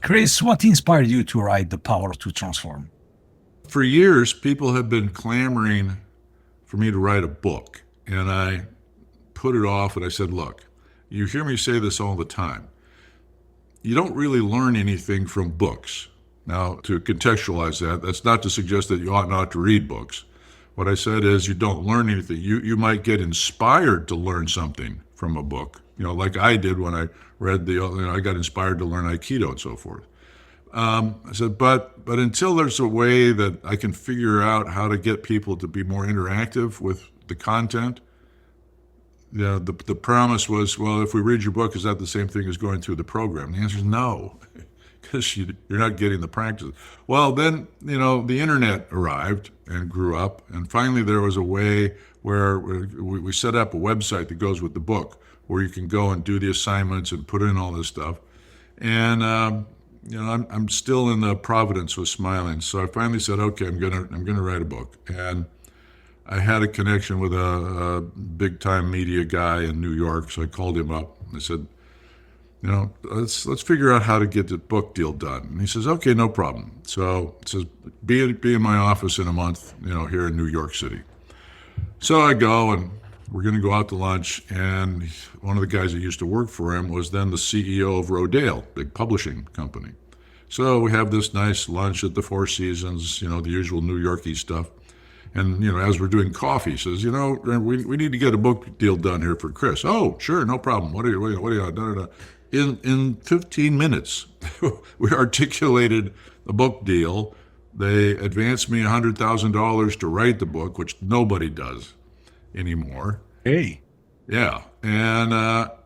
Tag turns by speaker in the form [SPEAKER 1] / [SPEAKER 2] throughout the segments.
[SPEAKER 1] Chris, what inspired you to write The Power to Transform?
[SPEAKER 2] For years, people have been clamoring for me to write a book. And I put it off and I said, look, you hear me say this all the time. You don't really learn anything from books. Now, to contextualize that, that's not to suggest that you ought not to read books. What I said is you don't learn anything. You might get inspired to learn something from a book, like I did when I read I got inspired to learn Aikido and so forth. I said, but until there's a way that I can figure out how to get people to be more interactive with the content, the promise was, well, if we read your book, is that the same thing as going through the program? The answer is no, because you're not getting the practice. Well, then, the internet arrived and grew up, and finally there was a way where we set up a website that goes with the book, where you can go and do the assignments and put in all this stuff. And I'm still in the Providence was smiling. So I finally said, okay, I'm gonna write a book. And I had a connection with a big time media guy in New York. So I called him up. I said, let's figure out how to get the book deal done. And he says, okay, no problem. So he says, be in my office in a month, here in New York City. So I go, and we're going to go out to lunch, and one of the guys that used to work for him was then the CEO of Rodale, big publishing company. So we have this nice lunch at the Four Seasons, the usual New Yorkie stuff. And, as we're doing coffee, he says, we need to get a book deal done here for Chris. Oh, sure, no problem. What are you, da, da, da. In 15 minutes, we articulated a book deal. They advanced me $100,000 to write the book, which nobody does anymore.
[SPEAKER 1] Hey.
[SPEAKER 2] Yeah. And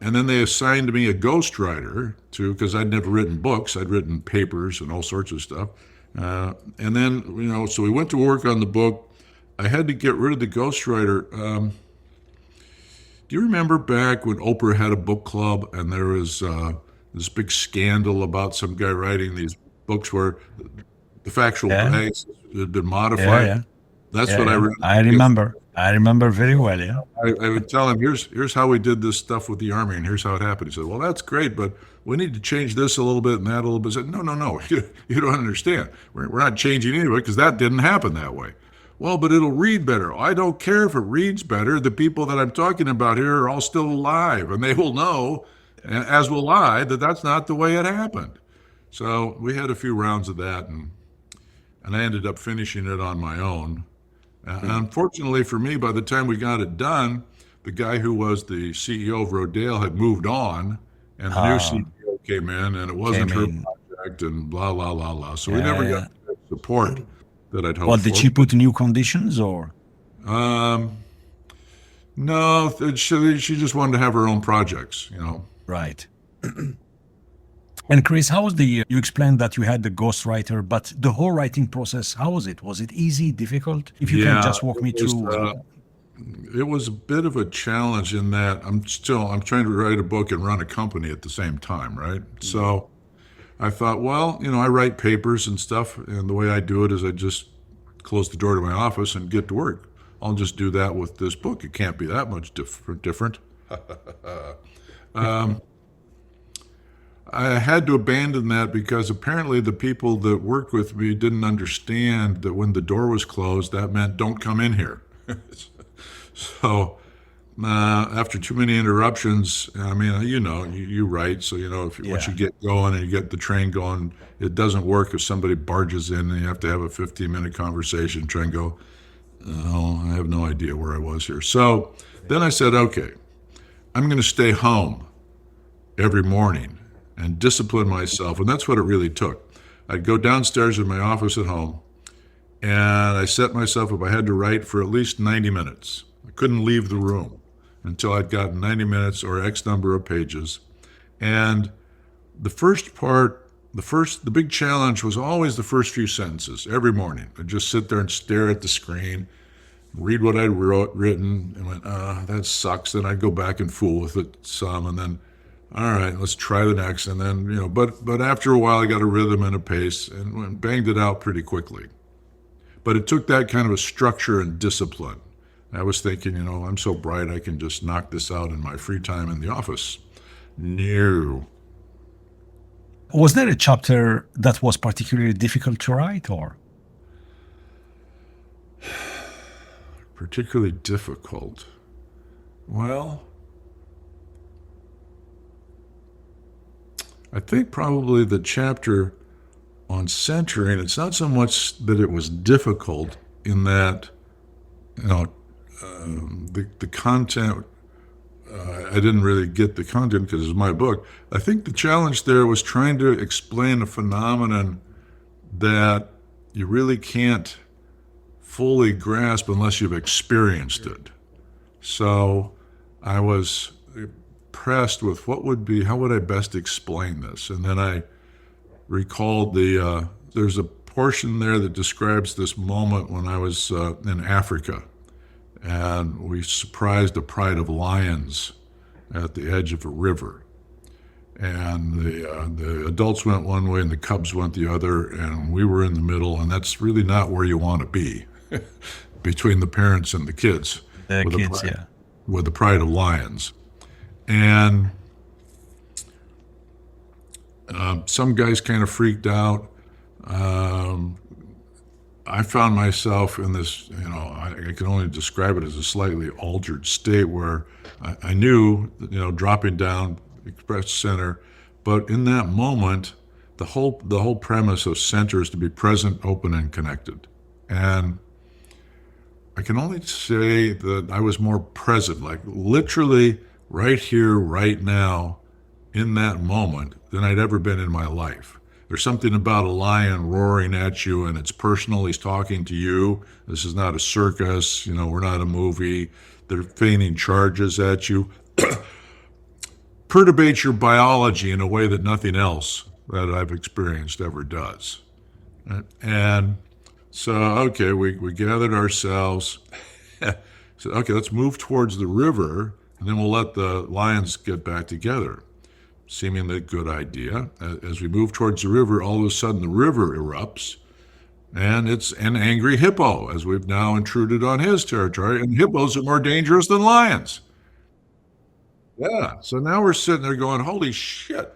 [SPEAKER 2] then they assigned me a ghostwriter because I'd never written books. I'd written papers and all sorts of stuff. And then, so we went to work on the book. I had to get rid of the ghostwriter. Do you remember back when Oprah had a book club and there was this big scandal about some guy writing these books where the factual facts had been modified?
[SPEAKER 1] Yeah.
[SPEAKER 2] That's what I remember.
[SPEAKER 1] I remember very well, yeah.
[SPEAKER 2] I would tell him, here's how we did this stuff with the Army, and here's how it happened. He said, well, that's great, but we need to change this a little bit and that a little bit. I said, no, you don't understand. We're not changing anyway because that didn't happen that way. Well, but it'll read better. I don't care if it reads better. The people that I'm talking about here are all still alive, and they will know, as will I, that that's not the way it happened. So we had a few rounds of that, and I ended up finishing it on my own. And unfortunately for me, by the time we got it done, the guy who was the CEO of Rodale had moved on, and the new CEO came in, and it wasn't her project, and blah, blah, blah, blah. So we never got the support that I'd hoped for.
[SPEAKER 1] Well, did she put new conditions, or?
[SPEAKER 2] No, she just wanted to have her own projects,
[SPEAKER 1] Right. And Chris, how was you explained that you had the ghostwriter, but the whole writing process, how was it? Was it easy, difficult? If you can just walk me through.
[SPEAKER 2] It was a bit of a challenge in that I'm trying to write a book and run a company at the same time, right? So I thought, well, I write papers and stuff, and the way I do it is I just close the door to my office and get to work. I'll just do that with this book. It can't be that much different. I had to abandon that because apparently the people that worked with me didn't understand that when the door was closed, that meant don't come in here. So after too many interruptions, I mean, you write, so once you get going and you get the train going, it doesn't work if somebody barges in and you have to have a 15-minute conversation, try and go, oh, I have no idea where I was here. So then I said, okay, I'm going to stay home every morning and discipline myself, and that's what it really took. I'd go downstairs in my office at home, and I set myself up. I had to write for at least 90 minutes. I couldn't leave the room until I'd gotten 90 minutes or X number of pages. And the first part, the big challenge was always the first few sentences every morning. I'd just sit there and stare at the screen, read what I'd written, and went, that sucks. Then I'd go back and fool with it some, and then, all right, let's try the next. And then, but after a while, I got a rhythm and a pace and banged it out pretty quickly. But it took that kind of a structure and discipline. I was thinking, I'm so bright, I can just knock this out in my free time in the office. No.
[SPEAKER 1] Was there a chapter that was particularly difficult to write, or?
[SPEAKER 2] Particularly difficult. Well, I think probably the chapter on centering, it's not so much that it was difficult in that, you know, the content, I didn't really get the content because it's my book. I think the challenge there was trying to explain a phenomenon that you really can't fully grasp unless you've experienced it. So I was pressed with how would I best explain this? And then I recalled there's a portion there that describes this moment when I was in Africa, and we surprised a pride of lions at the edge of a river. And the adults went one way and the cubs went the other, and we were in the middle, and that's really not where you want to be between the parents and the kids.
[SPEAKER 1] The kids, yeah.
[SPEAKER 2] With the pride of lions. And some guys kind of freaked out. I found myself in this, I can only describe it as a slightly altered state where I knew, dropping down Express Center, but in that moment, the whole premise of center is to be present, open, and connected. And I can only say that I was more present, like literally right here, right now, in that moment than I'd ever been in my life. There's something about a lion roaring at you, and it's personal. He's talking to you. This is not a circus. We're not a movie. They're feigning charges at you. Perturbates your biology in a way that nothing else that I've experienced ever does. And so, okay, we gathered ourselves. Said, okay, let's move towards the river, and then we'll let the lions get back together. Seemingly a good idea. As we move towards the river, all of a sudden the river erupts, and it's an angry hippo, as we've now intruded on his territory, and hippos are more dangerous than lions. Yeah, so now we're sitting there going, holy shit,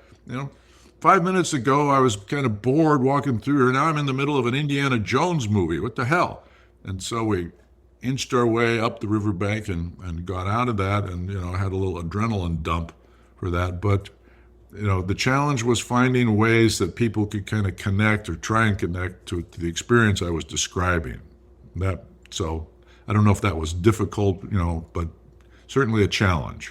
[SPEAKER 2] 5 minutes ago I was kind of bored walking through here, now I'm in the middle of an Indiana Jones movie, what the hell? And so we inched our way up the riverbank and got out of that, and had a little adrenaline dump for that. But the challenge was finding ways that people could kind of connect or try and connect to the experience I was describing. So I don't know if that was difficult, but certainly a challenge.